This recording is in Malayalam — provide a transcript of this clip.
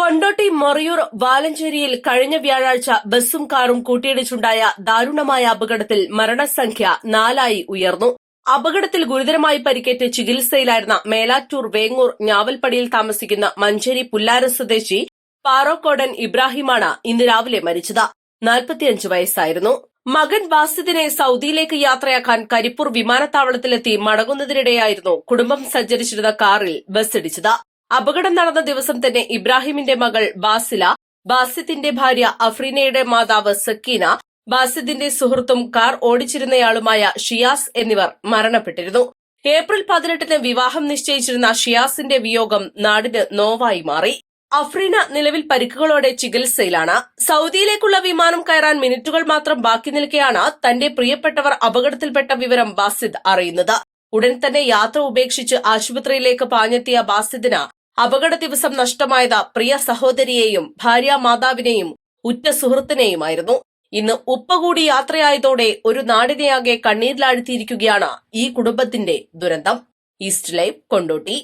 കൊണ്ടോട്ടി മൊറയൂർ വാലഞ്ചേരിയിൽ കഴിഞ്ഞ വ്യാഴാഴ്ച ബസ്സും കാറും കൂട്ടിയിടിച്ചുണ്ടായ ദാരുണമായ അപകടത്തിൽ മരണസംഖ്യ 4 ഉയർന്നു. അപകടത്തിൽ ഗുരുതരമായി പരിക്കേറ്റ് ചികിത്സയിലായിരുന്ന മേലാറ്റൂർ വേങ്ങൂർ ഞാവൽപ്പടിയിൽ താമസിക്കുന്ന മഞ്ചേരി പുല്ലാര സ്വദേശി പാറോക്കോടൻ ഇബ്രാഹിമാണ് ഇന്ന് രാവിലെ മരിച്ചത്. 45 വയസ്സായിരുന്നു. മകൻ ബാസിദിനെ സൌദിയിലേക്ക് യാത്രയാക്കാൻ കരിപ്പൂർ വിമാനത്താവളത്തിലെത്തി മടങ്ങുന്നതിനിടെയായിരുന്നു കുടുംബം സഞ്ചരിച്ചിരുന്ന കാറിൽ ബസ്സിടിച്ചത്. അപകടം നടന്ന ദിവസം തന്നെ ഇബ്രാഹിമിന്റെ മകൾ ബാസില, ബാസിദിന്റെ ഭാര്യ അഫ്രീനയുടെ മാതാവ് സക്കീന, ബാസിദിന്റെ സുഹൃത്തും കാർ ഓടിച്ചിരുന്നയാളുമായ ഷിയാസ് എന്നിവർ മരണപ്പെട്ടിരുന്നു. ഏപ്രിൽ 18-ന് വിവാഹം നിശ്ചയിച്ചിരുന്ന ഷിയാസിന്റെ വിയോഗം നാടിന് നോവായി മാറി. അഫ്രീന നിലവിൽ പരിക്കുകളോടെ ചികിത്സയിലാണ്. സൌദിയിലേക്കുള്ള വിമാനം കയറാൻ മിനിറ്റുകൾ മാത്രം ബാക്കി നിൽക്കെയാണ് തന്റെ പ്രിയപ്പെട്ടവർ അപകടത്തിൽപ്പെട്ട വിവരം ബാസിദ് അറിയുന്നത്. ഉടൻ തന്നെ യാത്ര ഉപേക്ഷിച്ച് ആശുപത്രിയിലേക്ക് പാഞ്ഞെത്തിയ ബാസിദിന് അപകട ദിവസം നഷ്ടമായത് പ്രിയ സഹോദരിയെയും ഭാര്യാമാതാവിനെയും ഉറ്റ സുഹൃത്തിനെയുമായിരുന്നു. ഇന്ന് ഉപ്പ കൂടി യാത്രയായതോടെ ഒരു നാടിനെയാകെ കണ്ണീരിലാഴ്ത്തിയിരിക്കുകയാണ് ഈ കുടുംബത്തിന്റെ ദുരന്തം. East live, Kondotty.